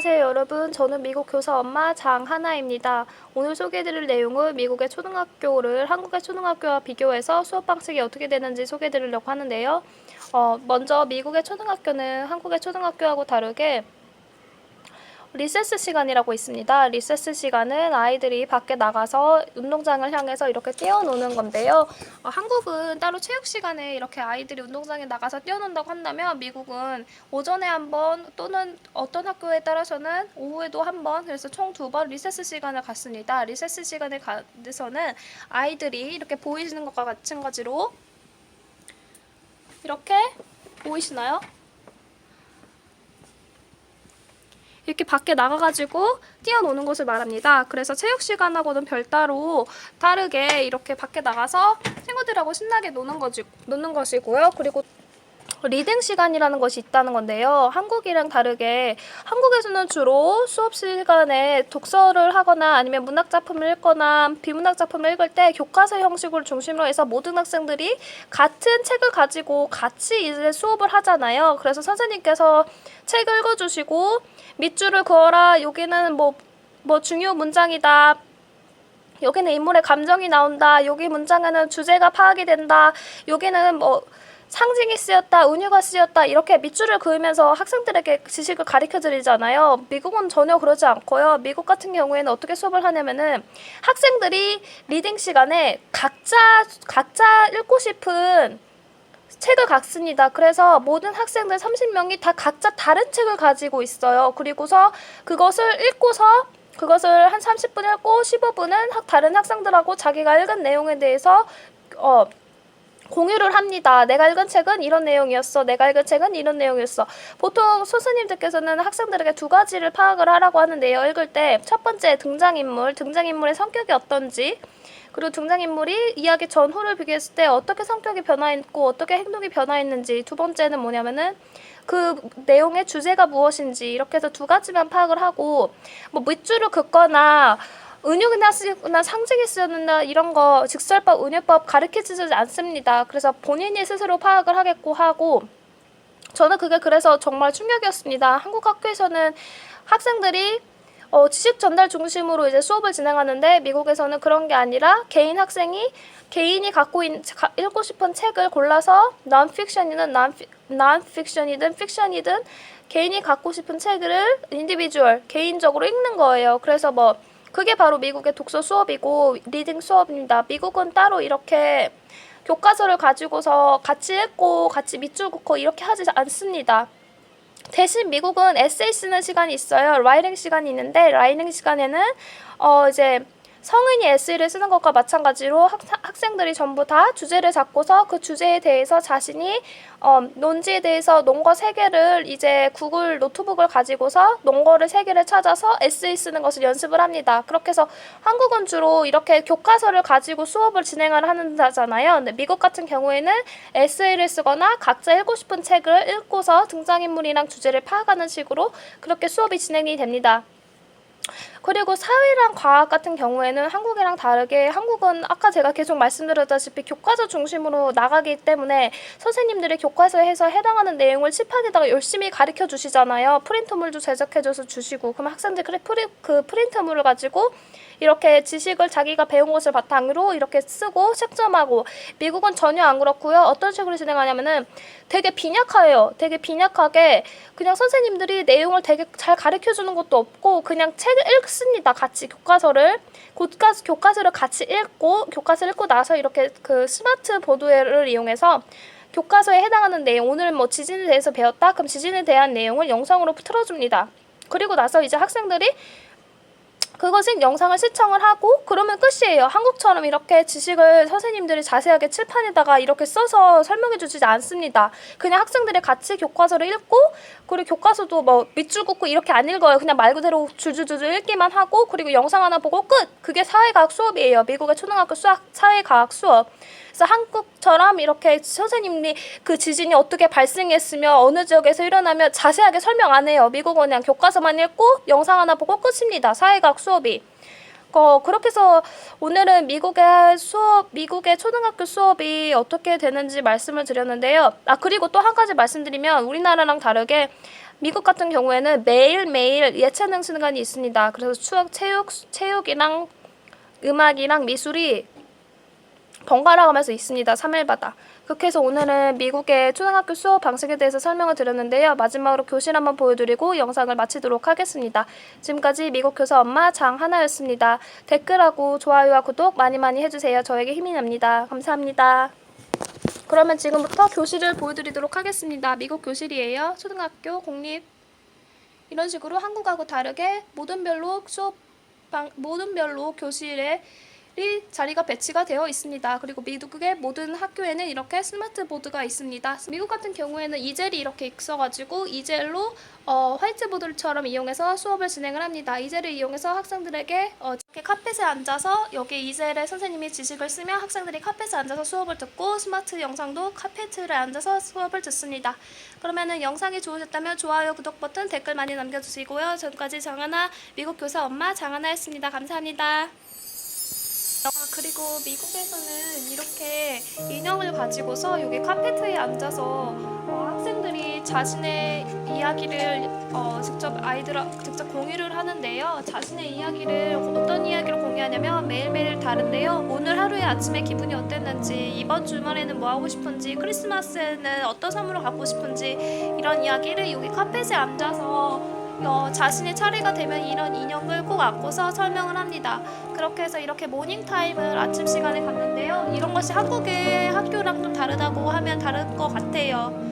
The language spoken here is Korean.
안녕하세요 여러분. 저는 미국 교사 엄마 장하나입니다. 오늘 소개해드릴 내용은 미국의 초등학교를 한국의 초등학교와 비교해서 수업 방식이 어떻게 되는지 소개해드리려고 하는데요. 먼저 미국의 초등학교는 한국의 초등학교하고 다르게 리세스 시간이라고 있습니다. 리세스 시간은 아이들이 밖에 나가서 운동장을 향해서 이렇게 뛰어노는 건데요. 한국은 따로 체육 시간에 이렇게 아이들이 운동장에 나가서 뛰어논다고 한다면 미국은 오전에 한 번 또는 어떤 학교에 따라서는 오후에도 한 번, 그래서 총 2번 리세스 시간을 갖습니다. 리세스 시간에 가서는 아이들이 이렇게 보이시는 것과 마찬가지로 이렇게 보이시나요? 이렇게 밖에 나가가지고 뛰어노는 것을 말합니다. 그래서 체육 시간하고는 별다로 다르게 이렇게 밖에 나가서 친구들하고 신나게 노는 것이고요. 그리고 리딩 시간이라는 것이 있다는 건데요. 한국이랑 다르게 한국에서는 주로 수업 시간에 독서를 하거나 아니면 문학 작품을 읽거나 비문학 작품을 읽을 때 교과서 형식을 중심으로 해서 모든 학생들이 같은 책을 가지고 같이 이제 수업을 하잖아요. 그래서 선생님께서 책을 읽어주시고 밑줄을 그어라. 여기는 뭐 중요 문장이다. 여기는 인물의 감정이 나온다. 여기 문장에는 주제가 파악이 된다. 여기는 상징이 쓰였다, 은유가 쓰였다, 이렇게 밑줄을 그으면서 학생들에게 지식을 가르쳐 드리잖아요. 미국은 전혀 그러지 않고요. 미국 같은 경우에는 어떻게 수업을 하냐면은 학생들이 리딩 시간에 각자 읽고 싶은 책을 갖습니다. 그래서 모든 학생들 30명이 다 각자 다른 책을 가지고 있어요. 그리고서 그것을 한 30분 읽고 15분은 다른 학생들하고 자기가 읽은 내용에 대해서 공유를 합니다. 내가 읽은 책은 이런 내용이었어. 내가 읽은 책은 이런 내용이었어. 보통 선생님들께서는 학생들에게 2가지를 파악을 하라고 하는데요. 읽을 때 첫 번째 등장인물의 성격이 어떤지, 그리고 등장인물이 이야기 전후를 비교했을 때 어떻게 성격이 변화했고 어떻게 행동이 변화했는지, 두 번째는 뭐냐면은 그 내용의 주제가 무엇인지, 이렇게 해서 2가지만 파악을 하고 밑줄을 긋거나 은유나 쓰거나 상징이 쓰였나 이런 거 직설법, 은유법 가르치지 않습니다. 그래서 본인이 스스로 파악을 하겠고 하고, 저는 그게 그래서 정말 충격이었습니다. 한국 학교에서는 학생들이 지식 전달 중심으로 이제 수업을 진행하는데 미국에서는 그런 게 아니라 개인이 읽고 싶은 책을 골라서 non-fiction이든 fiction이든 개인이 갖고 싶은 책을 개인적으로 읽는 거예요. 그래서 그게 바로 미국의 독서 수업이고 리딩 수업입니다. 미국은 따로 이렇게 교과서를 가지고서 같이 읽고 같이 밑줄 긋고 이렇게 하지 않습니다. 대신 미국은 에세이 쓰는 시간이 있어요. 라이팅 시간이 있는데 라이팅 시간에는 이제 성인이 에세이를 쓰는 것과 마찬가지로 학생들이 전부 다 주제를 잡고서 그 주제에 대해서 자신이 논지에 대해서 논거 3개를 이제 구글 노트북을 가지고서 논거를 3개를 찾아서 에세이 쓰는 것을 연습을 합니다. 그렇게 해서 한국은 주로 이렇게 교과서를 가지고 수업을 진행을 하잖아요. 근데 미국 같은 경우에는 에세이를 쓰거나 각자 읽고 싶은 책을 읽고서 등장인물이랑 주제를 파악하는 식으로 그렇게 수업이 진행이 됩니다. 그리고 사회랑 과학 같은 경우에는 한국이랑 다르게 한국은 아까 제가 계속 말씀드렸다시피 교과서 중심으로 나가기 때문에 선생님들이 교과서에서 해당하는 내용을 칠판에다가 열심히 가르쳐 주시잖아요. 프린트물도 제작해줘서 주시고, 그럼 학생들이 그 프린트물을 가지고 이렇게 지식을 자기가 배운 것을 바탕으로 이렇게 쓰고 채점하고, 미국은 전혀 안 그렇고요. 어떤 식으로 진행하냐면은 되게 빈약해요. 되게 빈약하게 그냥 선생님들이 내용을 되게 잘 가르쳐주는 것도 없고 그냥 책을 읽습니다. 같이 교과서를 같이 읽고, 교과서를 읽고 나서 이렇게 그 스마트 보드를 이용해서 교과서에 해당하는 내용, 오늘 지진에 대해서 배웠다? 그럼 지진에 대한 내용을 영상으로 틀어줍니다. 그리고 나서 이제 학생들이 그것은 영상을 시청을 하고 그러면 끝이에요. 한국처럼 이렇게 지식을 선생님들이 자세하게 칠판에다가 이렇게 써서 설명해 주지 않습니다. 그냥 학생들이 같이 교과서를 읽고, 그리고 교과서도 밑줄 긋고 이렇게 안 읽어요. 그냥 말 그대로 줄줄줄 읽기만 하고, 그리고 영상 하나 보고 끝! 그게 사회과학 수업이에요. 미국의 초등학교 사회과학 수업. 그래서 한국처럼 이렇게 선생님이 그 지진이 어떻게 발생했으며 어느 지역에서 일어나며 자세하게 설명 안 해요. 미국은 그냥 교과서만 읽고 영상 하나 보고 끝입니다. 사회과학 수업이. 그렇게 해서 오늘은 미국의 초등학교 수업이 어떻게 되는지 말씀을 드렸는데요. 그리고 또 한 가지 말씀드리면 우리나라랑 다르게 미국 같은 경우에는 매일매일 예체능 시간이 있습니다. 그래서 체육이랑 음악이랑 미술이 번갈아 가면서 있습니다. 3일마다. 그렇게 해서 오늘은 미국의 초등학교 수업 방식에 대해서 설명을 드렸는데요. 마지막으로 교실 한번 보여드리고 영상을 마치도록 하겠습니다. 지금까지 미국 교사 엄마 장하나였습니다. 댓글하고 좋아요와 구독 많이 많이 해주세요. 저에게 힘이 납니다. 감사합니다. 그러면 지금부터 교실을 보여드리도록 하겠습니다. 미국 교실이에요. 초등학교 공립 이런 식으로 한국하고 다르게 모든별로 교실에 자리가 배치가 되어 있습니다. 그리고 미국의 모든 학교에는 이렇게 스마트보드가 있습니다. 미국 같은 경우에는 이젤이 이렇게 있어가지고 이젤로 화이트보드처럼 이용해서 수업을 진행을 합니다. 이젤을 이용해서 학생들에게 이렇게 카펫에 앉아서 여기 이젤에 선생님이 지식을 쓰면 학생들이 카펫에 앉아서 수업을 듣고 스마트 영상도 카페트에 앉아서 수업을 듣습니다. 그러면은 영상이 좋으셨다면 좋아요, 구독 버튼, 댓글 많이 남겨주시고요. 지금까지 장하나 미국 교사 엄마 장하나였습니다. 감사합니다. 그리고 미국에서는 이렇게 인형을 가지고서 여기 카페트에 앉아서 학생들이 자신의 이야기를 직접 공유를 하는데요. 자신의 이야기를 어떤 이야기를 공유하냐면 매일매일 다른데요. 오늘 하루의 아침에 기분이 어땠는지, 이번 주말에는 뭐 하고 싶은지, 크리스마스에는 어떤 선물을 갖고 싶은지 이런 이야기를 여기 카펫에 앉아서 자신의 차례가 되면 이런 인형을 꼭 안고서 설명을 합니다. 그렇게 해서 이렇게 모닝타임을 아침 시간에 갖는데요. 이런 것이 한국의 학교랑 좀 다르다고 하면 다른 것 같아요.